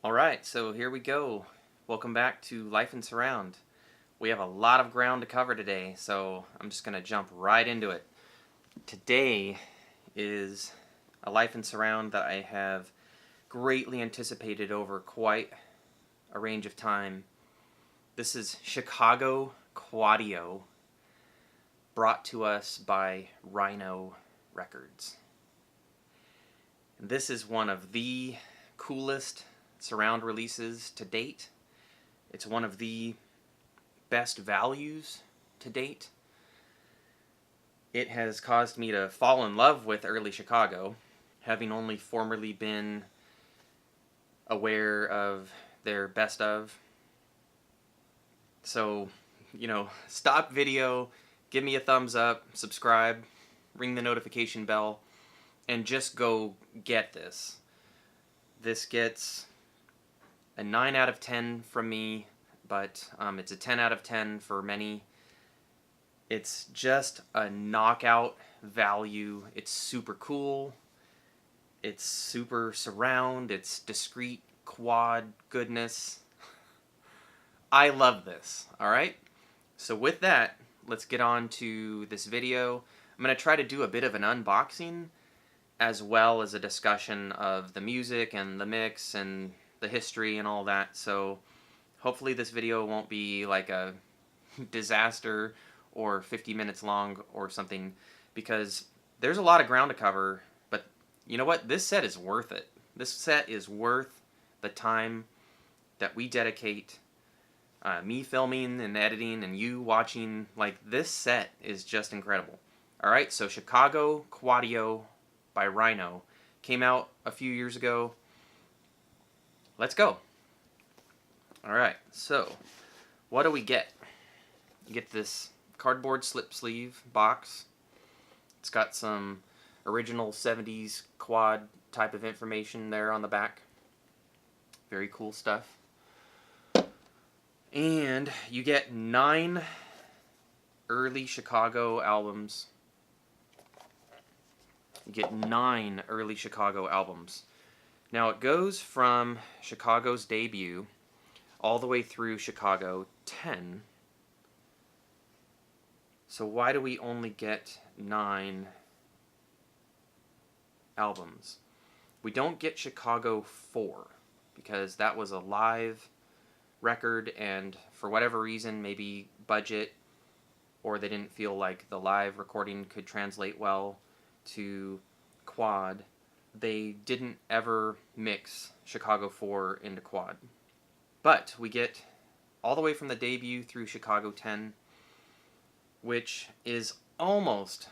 Alright, so here we go. Welcome back to Life and Surround. We have a lot of ground to cover today, so I'm just going to jump right into it. Today is a Life and Surround that I have greatly anticipated over quite a range of time. This is Chicago Quadio, brought to us by Rhino Records. And this is one of the coolest surround releases to date. It's one of the best values to date. It has caused me to fall in love with early Chicago, having only formerly been aware of their best of. So, stop video, give me a thumbs up, subscribe, ring the notification bell, and just go get this. This gets a 9 out of 10 from me, but it's a 10 out of 10 for many. It's just a knockout value. It's super cool. It's super surround. It's discreet quad goodness. I love this, alright? So with that, let's get on to this video. I'm going to try to do a bit of an unboxing, as well as a discussion of the music and the mix and the history and all that. So hopefully this video won't be like a disaster or 50 minutes long or something, because there's a lot of ground to cover. But you know what? This set is worth it. This set is worth the time that we dedicate, me filming and editing and you watching. Like, this set is just incredible. Alright, so Chicago Quadio by Rhino came out a few years ago. Let's go. Alright, so what do we get? You get this cardboard slip sleeve box. It's got some original 70s quad type of information there on the back. Very cool stuff. And you get 9 early Chicago albums. You get 9 early Chicago albums. Now it goes from Chicago's debut all the way through Chicago 10. So why do we only get 9 albums? We don't get Chicago 4 because that was a live record, and for whatever reason, maybe budget, or they didn't feel like the live recording could translate well to quad, they didn't ever mix Chicago 4 into quad. But we get all the way from the debut through Chicago 10, which is almost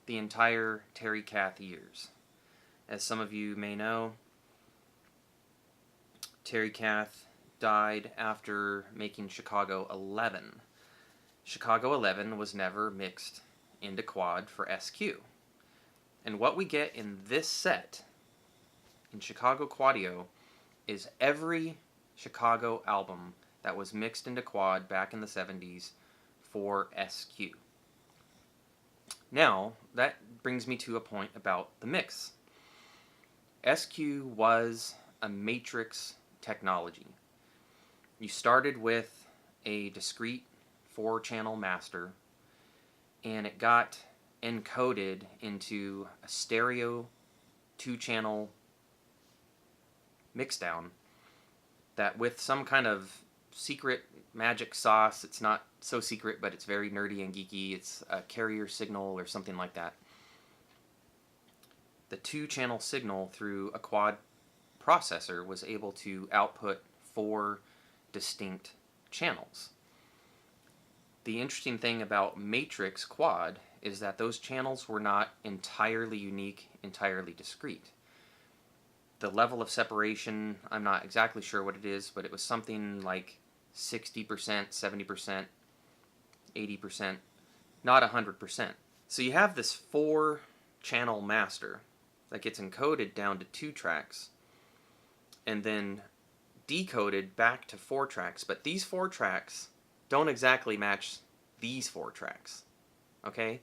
the entire Terry Kath years. As some of you may know, Terry Kath died after making Chicago 11. Chicago 11 was never mixed into quad for SQ. And what we get in this set, in Chicago Quadio, is every Chicago album that was mixed into quad back in the 70s for SQ. Now, that brings me to a point about the mix. SQ was a matrix technology. You started with a discrete 4-channel master, and it got encoded into a stereo 2-channel mixdown that, with some kind of secret magic sauce, it's not so secret, but it's very nerdy and geeky, it's a carrier signal or something like that. The 2-channel signal through a quad processor was able to output 4 distinct channels. The interesting thing about matrix quad is that those channels were not entirely unique, entirely discrete. The level of separation, I'm not exactly sure what it is, but it was something like 60%, 70%, 80%, not 100%. So you have this 4-channel master that gets encoded down to 2 tracks and then decoded back to 4 tracks, but these 4 tracks don't exactly match these 4 tracks, okay?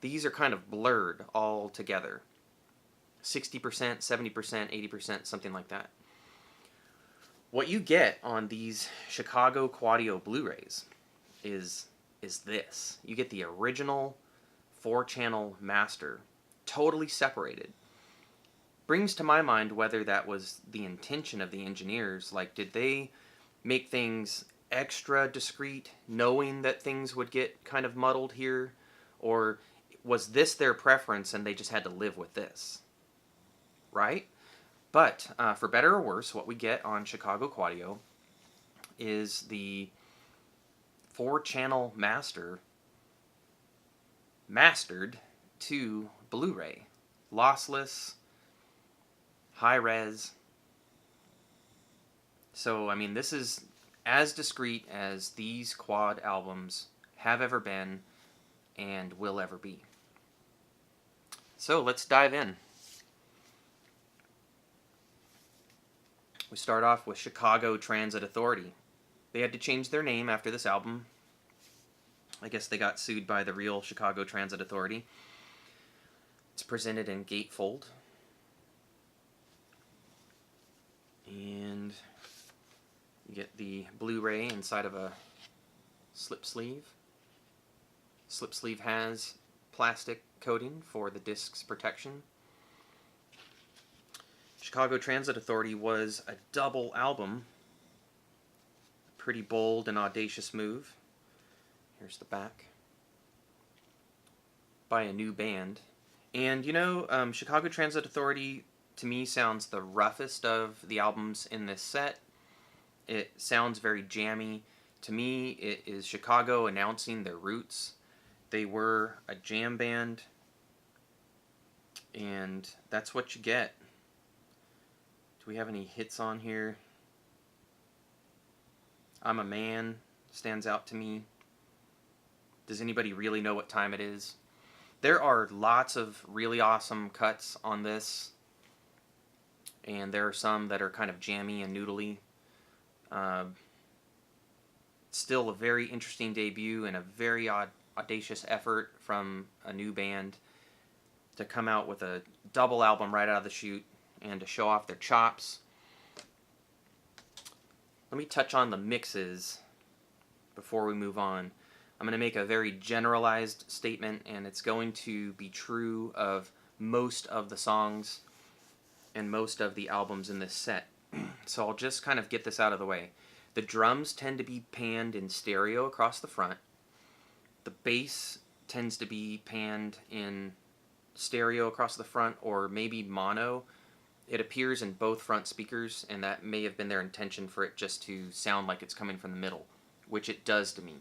These are kind of blurred all together. 60%, 70%, 80%, something like that. What you get on these Chicago Quadio Blu-rays is this. You get the original 4-channel master, totally separated. Brings to my mind whether that was the intention of the engineers. Like, did they make things extra discreet, knowing that things would get kind of muddled here? Or was this their preference and they just had to live with this? Right? But for better or worse, what we get on Chicago Quadio is the 4-channel master mastered to Blu-ray. Lossless, high res. So, I mean, this is as discreet as these quad albums have ever been and will ever be. So, let's dive in. We start off with Chicago Transit Authority. They had to change their name after this album. I guess they got sued by the real Chicago Transit Authority. It's presented in gatefold. And you get the Blu-ray inside of a slip sleeve. Slip sleeve has plastic coating for the disc's protection. Chicago Transit Authority was a double album. A pretty bold and audacious move. Here's the back. By a new band. And you know, Chicago Transit Authority to me sounds the roughest of the albums in this set. It sounds very jammy. To me, it is Chicago announcing their roots. They were a jam band, and that's what you get. Do we have any hits on here? I'm a Man stands out to me. Does anybody really know what time it is? There are lots of really awesome cuts on this, and there are some that are kind of jammy and noodly. Still a very interesting debut and a very audacious effort from a new band to come out with a double album right out of the chute and to show off their chops. Let me touch on the mixes before we move on. I'm going to make a very generalized statement, and it's going to be true of most of the songs and most of the albums in this set. So I'll just kind of get this out of the way. The drums tend to be panned in stereo across the front. The bass tends to be panned in stereo across the front, or maybe mono. It appears in both front speakers, and that may have been their intention for it just to sound like it's coming from the middle, which it does to me.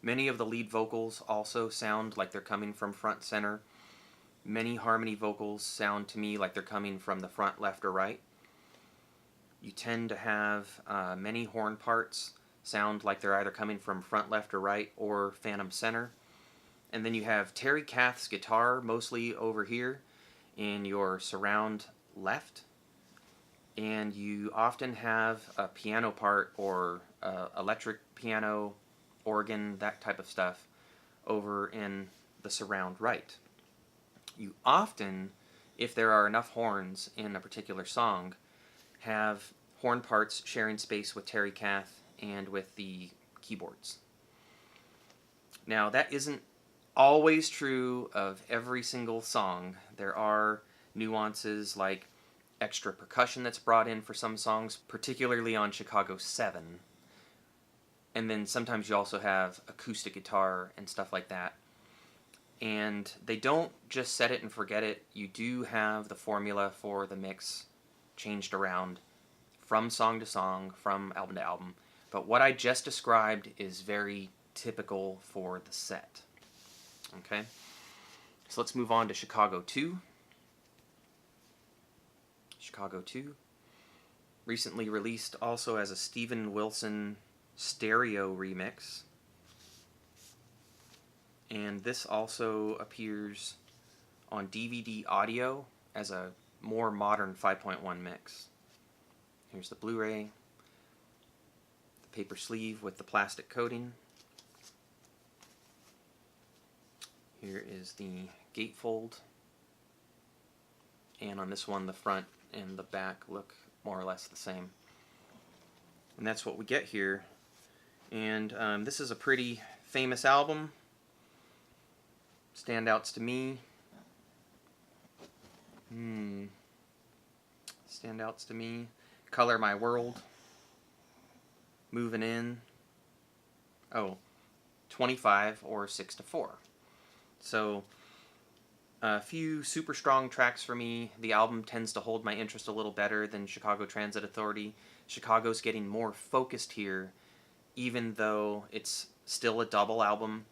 Many of the lead vocals also sound like they're coming from front center. Many harmony vocals sound to me like they're coming from the front left or right. You tend to have many horn parts sound like they're either coming from front left or right or phantom center. And then you have Terry Kath's guitar mostly over here in your surround left. And you often have a piano part or electric piano, organ, that type of stuff over in the surround right. You often, if there are enough horns in a particular song, have horn parts sharing space with Terry Kath and with the keyboards. Now, that isn't always true of every single song. There are nuances like extra percussion that's brought in for some songs, particularly on Chicago 7. And then sometimes you also have acoustic guitar and stuff like that. And they don't just set it and forget it. You do have the formula for the mix changed around from song to song, from album to album. But what I just described is very typical for the set. Okay? So let's move on to Chicago 2. Chicago 2. Recently released also as a Steven Wilson stereo remix. And this also appears on DVD audio as a more modern 5.1 mix. Here's the Blu-ray, the paper sleeve with the plastic coating. Here is the gatefold. And on this one, the front and the back look more or less the same. And that's what we get here. And this is a pretty famous album. Standouts to me. Standouts to me. Color My World. Moving In. Oh, 25 or 6-4. So, a few super strong tracks for me. The album tends to hold my interest a little better than Chicago Transit Authority. Chicago's getting more focused here, even though it's still a double album.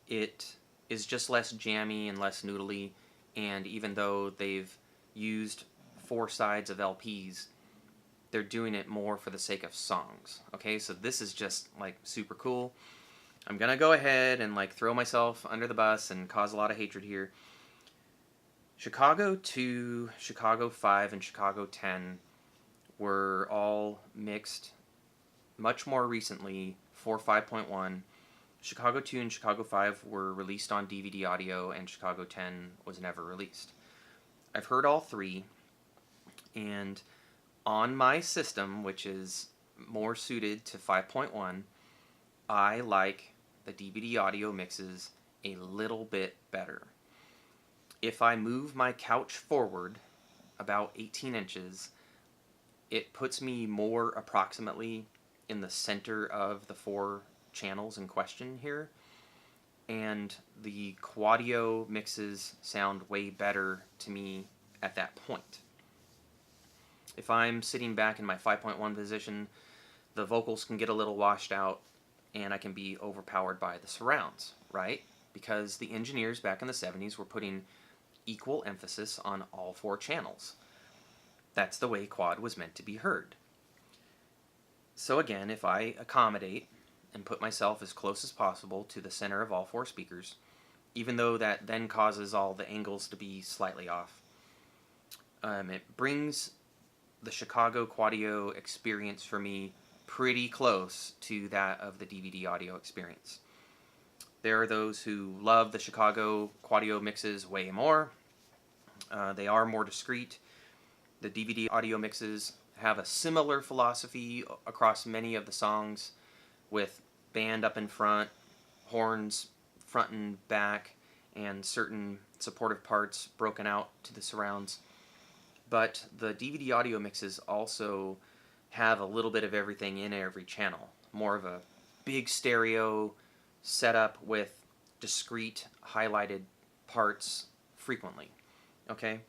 It is just less jammy and less noodly, and even though they've used 4 sides of LPs, they're doing it more for the sake of songs. Okay, so this is just like super cool. I'm gonna go ahead and like throw myself under the bus and cause a lot of hatred here. Chicago 2, Chicago 5, and Chicago 10 were all mixed much more recently for 5.1. Chicago 2 and Chicago 5 were released on DVD audio, and Chicago 10 was never released. I've heard all 3, and on my system, which is more suited to 5.1, I like the DVD audio mixes a little bit better. If I move my couch forward about 18 inches, it puts me more approximately in the center of the 4 channels in question here, and the Quadio mixes sound way better to me at that point. If I'm sitting back in my 5.1 position, the vocals can get a little washed out, and I can be overpowered by the surrounds, right? Because the engineers back in the 70s were putting equal emphasis on all 4 channels. That's the way quad was meant to be heard. So again, if I accommodate and put myself as close as possible to the center of all 4 speakers, even though that then causes all the angles to be slightly off, it brings the Chicago Quadio experience for me pretty close to that of the DVD audio experience. There are those who love the Chicago Quadio mixes way more. They are more discreet. The DVD audio mixes have a similar philosophy across many of the songs, with band up in front, horns front and back, and certain supportive parts broken out to the surrounds. But the DVD audio mixes also have a little bit of everything in every channel. More of a big stereo setup with discrete highlighted parts frequently. Okay?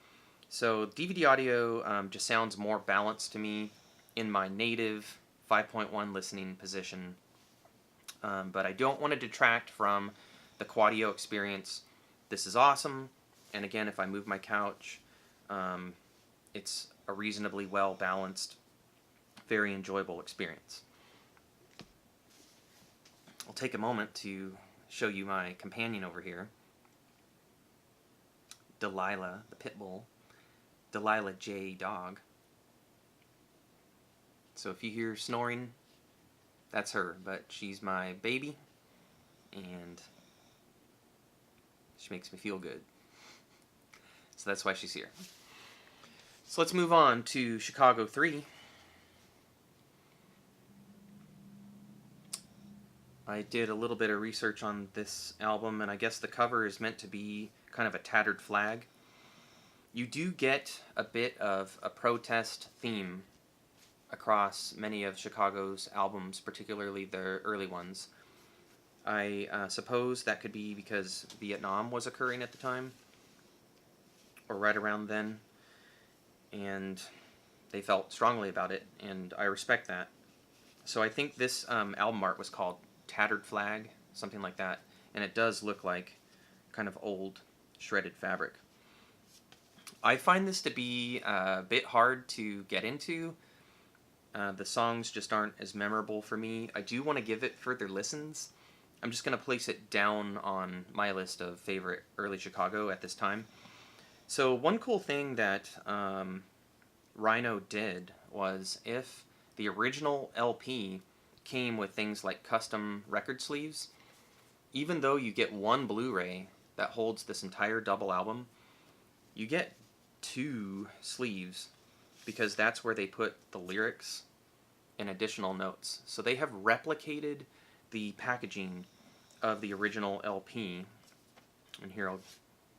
So DVD audio just sounds more balanced to me in my native 5.1 listening position. But I don't want to detract from the Quadio experience. This is awesome. And again, if I move my couch, it's a reasonably well balanced, very enjoyable experience. I'll take a moment to show you my companion over here, Delilah, the pit bull, Delilah J. dog. So if you hear snoring, that's her, but she's my baby, and she makes me feel good. So that's why she's here. So let's move on to Chicago 3. I did a little bit of research on this album, and I guess the cover is meant to be kind of a tattered flag. You do get a bit of a protest theme across many of Chicago's albums, particularly the early ones. I suppose that could be because Vietnam was occurring at the time, or right around then, and they felt strongly about it, and I respect that. So I think this album art was called Tattered Flag, something like that, and it does look like kind of old shredded fabric. I find this to be a bit hard to get into. The songs just aren't as memorable for me. I do want to give it further listens. I'm just going to place it down on my list of favorite early Chicago at this time. So one cool thing that Rhino did was, if the original LP came with things like custom record sleeves, even though you get one Blu-ray that holds this entire double album, you get 2 sleeves, because that's where they put the lyrics and additional notes. So they have replicated the packaging of the original LP. And here I'll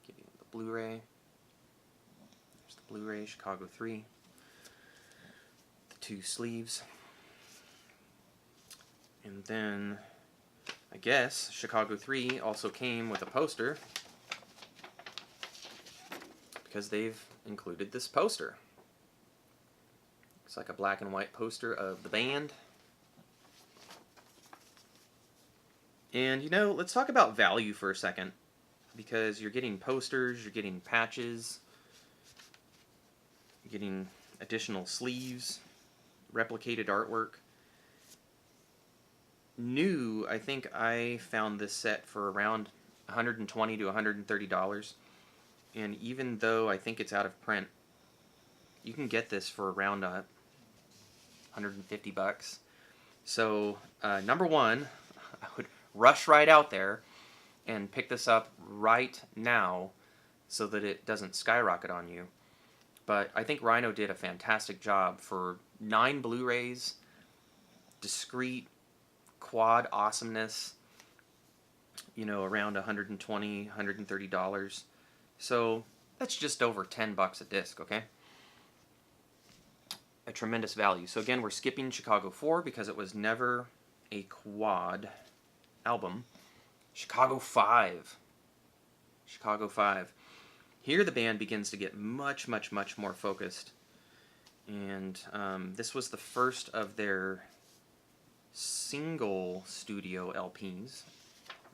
give you the Blu-ray. There's the Blu-ray, Chicago 3. The 2 sleeves. And then, I guess, Chicago 3 also came with a poster, because they've included this poster. Looks like a black and white poster of the band. And, you know, let's talk about value for a second, because you're getting posters, you're getting patches, you're getting additional sleeves, replicated artwork. New, I think I found this set for around $120 to $130. And even though I think it's out of print, you can get this for around $150. So, number one, I would rush right out there and pick this up right now so that it doesn't skyrocket on you. But I think Rhino did a fantastic job for 9 Blu-rays, discreet, quad awesomeness, you know, around $120, $130. So that's just over $10 a disc, okay? A tremendous value. So again, we're skipping Chicago 4 because it was never a quad album. Chicago 5. Chicago 5. Here the band begins to get much, much, much more focused. And this was the first of their single studio LPs,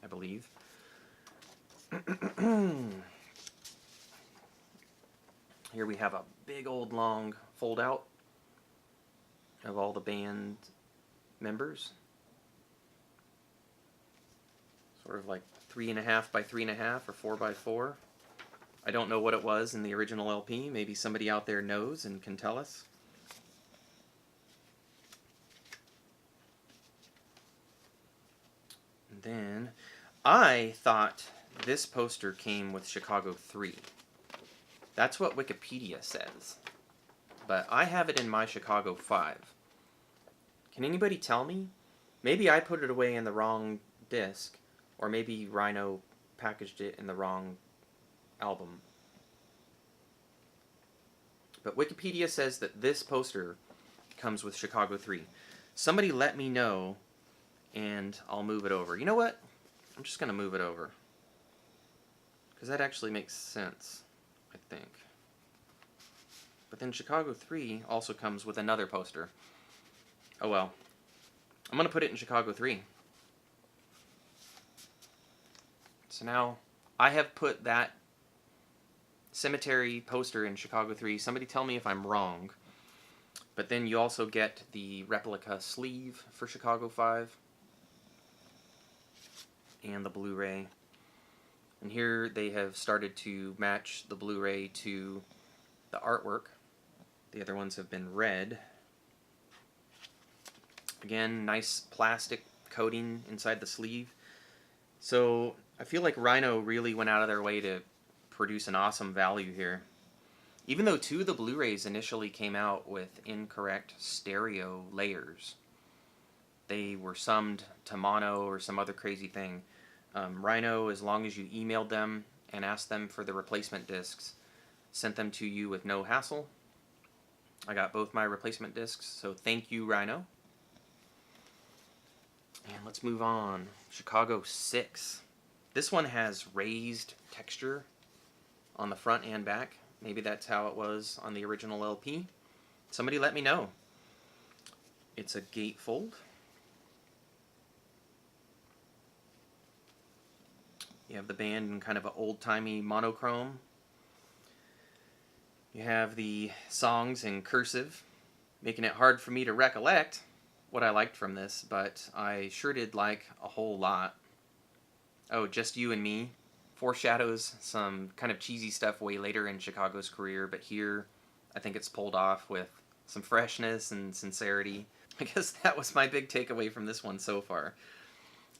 I believe. Here we have a big old long fold out of all the band members. Sort of like 3.5 by 3.5 or 4 by 4. I don't know what it was in the original LP. Maybe somebody out there knows and can tell us. And then I thought this poster came with Chicago 3. That's what Wikipedia says. But I have it in my Chicago 5. Can anybody tell me? Maybe I put it away in the wrong disc, or maybe Rhino packaged it in the wrong album. But Wikipedia says that this poster comes with Chicago 3. Somebody let me know, and I'll move it over. You know what? I'm just going to move it over, because that actually makes sense, I think. But then Chicago 3 also comes with another poster. Oh well. I'm going to put it in Chicago 3. So now I have put that Cemetery poster in Chicago 3. Somebody tell me if I'm wrong. But then you also get the replica sleeve for Chicago 5. And the Blu-ray. And here they have started to match the Blu-ray to the artwork. The other ones have been red. Again, nice plastic coating inside the sleeve. So I feel like Rhino really went out of their way to produce an awesome value here. Even though 2 of the Blu-rays initially came out with incorrect stereo layers. They were summed to mono or some other crazy thing. Rhino, as long as you emailed them and asked them for the replacement discs, sent them to you with no hassle. I got both my replacement discs, so thank you, Rhino. And let's move on. Chicago 6. This one has raised texture on the front and back. Maybe that's how it was on the original LP. Somebody let me know. It's a gatefold. You have the band in kind of an old-timey monochrome. You have the songs in cursive, making it hard for me to recollect what I liked from this, but I sure did like a whole lot. Oh, Just You and Me foreshadows some kind of cheesy stuff way later in Chicago's career, but here I think it's pulled off with some freshness and sincerity. I guess that was my big takeaway from this one so far.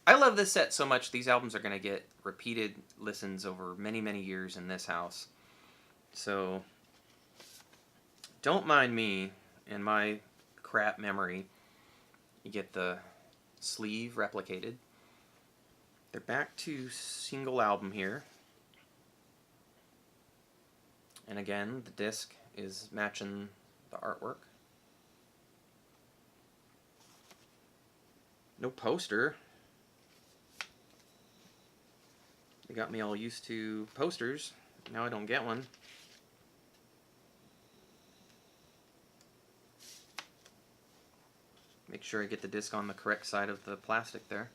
I love this set so much. These albums are going to get repeated listens over many, many years in this house. So don't mind me and my crap memory. You get the sleeve replicated. They're back to single album here. And again, the disc is matching the artwork. No poster. They got me all used to posters. Now I don't get one. Make sure I get the disc on the correct side of the plastic there.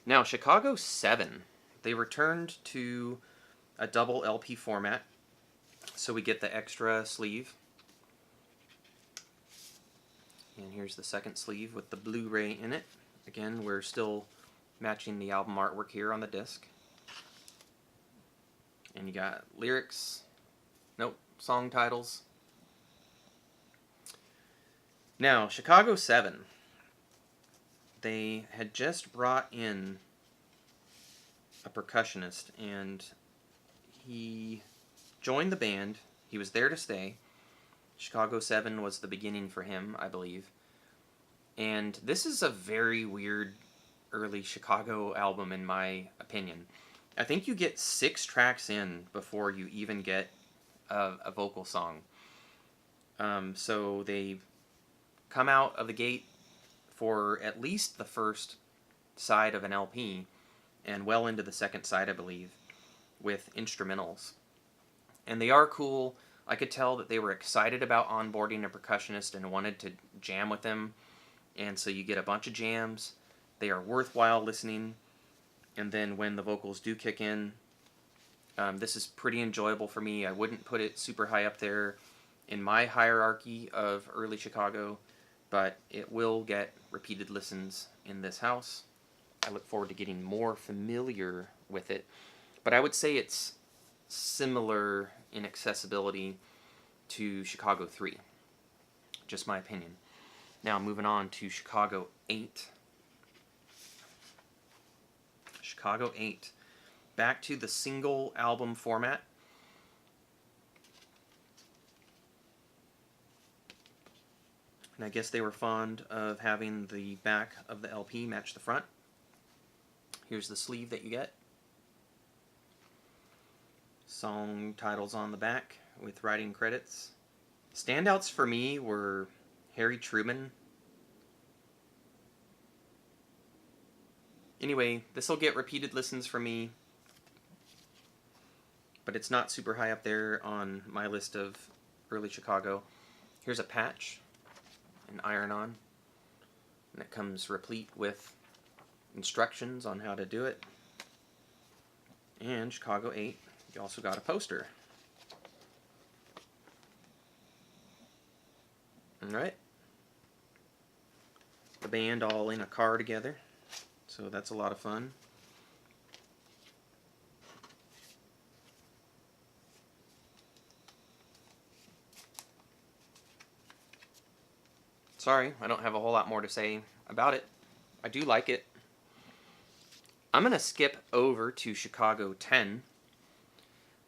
Now, Chicago 7. They returned to a double LP format. So we get the extra sleeve. And here's the second sleeve with the Blu-ray in it. Again, we're still matching the album artwork here on the disc. And you got lyrics. Nope, song titles. Now, Chicago 7. They had just brought in a percussionist, and he joined the band. He was there to stay. Chicago 7 was the beginning for him, I believe. And this is a very weird early Chicago album, in my opinion. I think you get 6 tracks in before you even get a vocal song. So they come out of the gate for at least the first side of an LP, and well into the second side, I believe, with instrumentals. And they are cool. I could tell that they were excited about onboarding a percussionist and wanted to jam with him. And so you get a bunch of jams. They are worthwhile listening. And then when the vocals do kick in, this is pretty enjoyable for me. I wouldn't put it super high up there in my hierarchy of early Chicago, but it will get repeated listens in this house. I look forward to getting more familiar with it. But I would say it's similar in accessibility to Chicago 3. Just my opinion. Now moving on to Chicago 8. Chicago 8. Back to the single album format. And I guess they were fond of having the back of the LP match the front. Here's the sleeve that you get. Song titles on the back with writing credits. Standouts for me were Harry Truman. Anyway, this will get repeated listens for me, but it's not super high up there on my list of early Chicago. Here's a patch, an iron-on, and it comes replete with instructions on how to do it. And Chicago 8, you also got a poster. Alright. The band all in a car together, so that's a lot of fun. Sorry, I don't have a whole lot more to say about it. I do like it. I'm going to skip over to Chicago 10,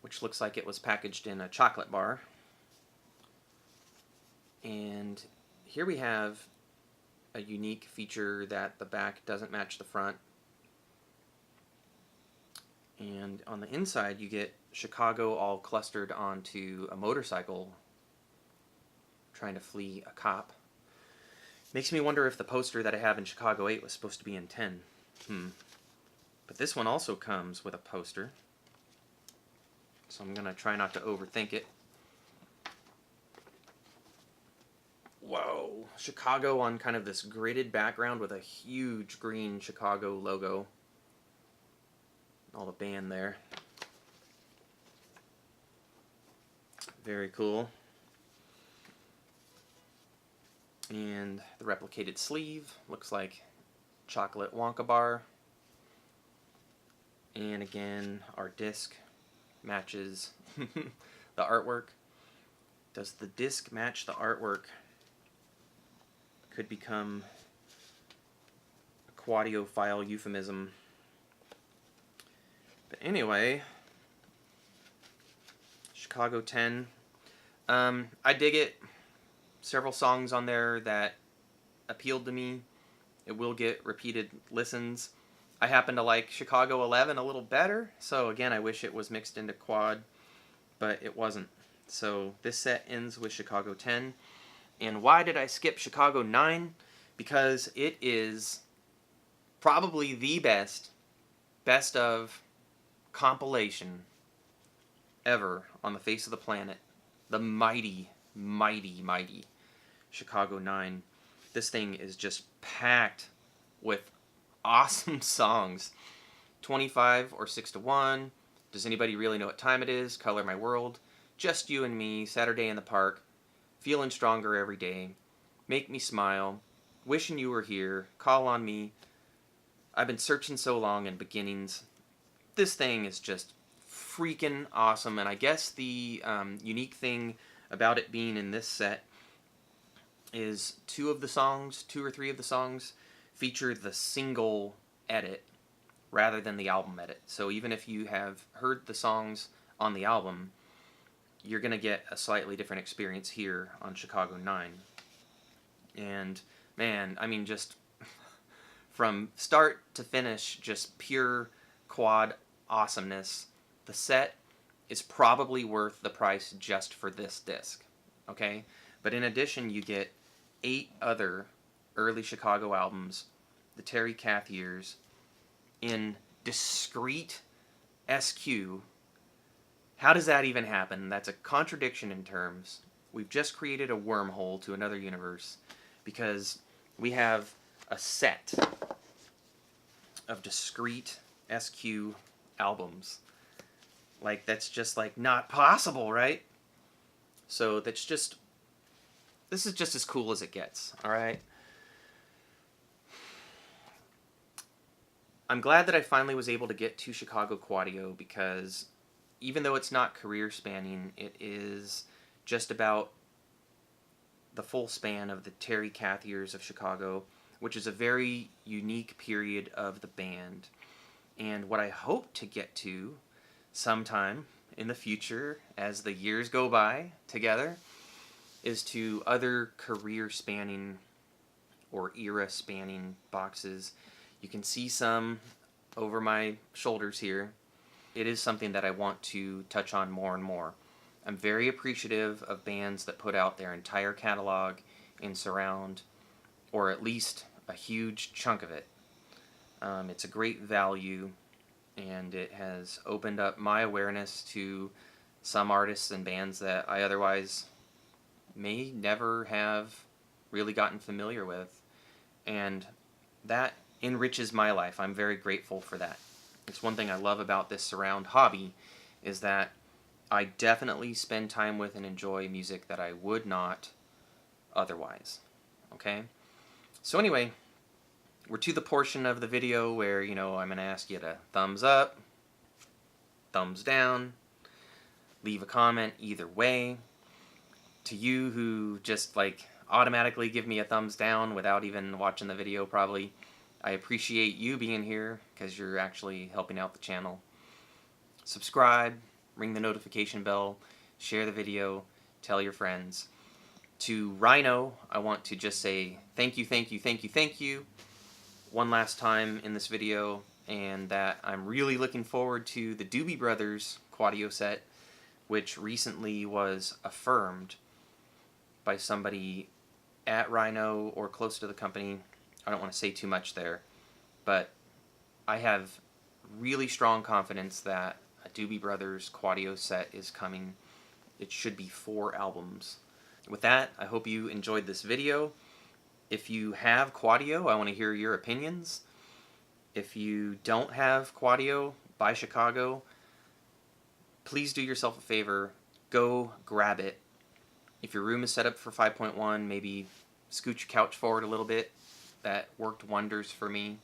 which looks like it was packaged in a chocolate bar. And here we have a unique feature that the back doesn't match the front. And on the inside you get Chicago all clustered onto a motorcycle trying to flee a cop. Makes me wonder if the poster that I have in Chicago 8 was supposed to be in 10. But this one also comes with a poster, so I'm going to try not to overthink it. Whoa! Chicago on kind of this gridded background with a huge green Chicago logo. All the band there. Very cool. And the replicated sleeve looks like chocolate Wonka bar. And again, our disc matches the artwork. Does the disc match the artwork? Could become a Quadio file euphemism. But anyway, Chicago 10. I dig it. Several songs on there that appealed to me. It will get repeated listens. I happen to like Chicago 11 a little better, so again, I wish it was mixed into quad, but it wasn't. So this set ends with Chicago 10. And why did I skip Chicago 9? Because it is probably the best of compilation ever on the face of the planet. The mighty, mighty, mighty Chicago 9. This thing is just packed with awesome songs. 25 or 6 to 1. Does anybody really know what time it is? Color My World. Just You and Me. Saturday in the Park. Feeling Stronger Every Day. Make Me Smile. Wishing You Were Here. Call on Me. I've Been Searching So Long, and Beginnings. This thing is just freaking awesome, and I guess the unique thing about it being in this set is two or three of the songs feature the single edit rather than the album edit. So even if you have heard the songs on the album, you're going to get a slightly different experience here on Chicago 9. And man, I mean, just from start to finish, just pure quad awesomeness. The set is probably worth the price just for this disc, okay? But in addition, you get 8 other early Chicago albums, the Terry Kath years, in discrete SQ. How does that even happen? That's a contradiction in terms. We've just created a wormhole to another universe because we have a set of discrete SQ albums. Like, that's just, like, not possible, right? So this is just as cool as it gets, alright? I'm glad that I finally was able to get to Chicago Quadio because even though it's not career spanning, it is just about the full span of the Terry Kath years of Chicago, which is a very unique period of the band. And what I hope to get to sometime in the future, as the years go by together, is to other career-spanning or era-spanning boxes. You can see some over my shoulders here. It is something that I want to touch on more and more. I'm very appreciative of bands that put out their entire catalog in surround, or at least a huge chunk of it. It's a great value, and it has opened up my awareness to some artists and bands that I otherwise may never have really gotten familiar with, and that enriches my life. I'm very grateful for that. It's one thing I love about this surround hobby is that I definitely spend time with and enjoy music that I would not otherwise. Okay? So anyway, we're to the portion of the video where, I'm going to ask you to thumbs up, thumbs down, leave a comment either way. To you who just, automatically give me a thumbs down without even watching the video probably, I appreciate you being here because you're actually helping out the channel. Subscribe, ring the notification bell, share the video, tell your friends. To Rhino, I want to just say thank you, thank you, thank you, thank you one last time in this video, and that I'm really looking forward to the Doobie Brothers Quadio set, which recently was affirmed by somebody at Rhino or close to the company. I don't want to say too much there, but I have really strong confidence that a Doobie Brothers Quadio set is coming. It should be 4 albums. With that, I hope you enjoyed this video. If you have Quadio, I want to hear your opinions. If you don't have Quadio by Chicago, please do yourself a favor. Go grab it. If your room is set up for 5.1, maybe scoot your couch forward a little bit. That worked wonders for me.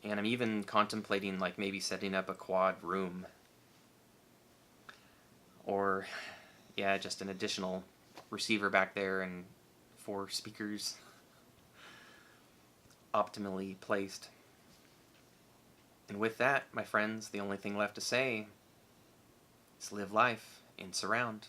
And I'm even contemplating maybe setting up a quad room. Or, yeah, just an additional receiver back there and 4 speakers optimally placed. And with that, my friends, the only thing left to say is live life in surround.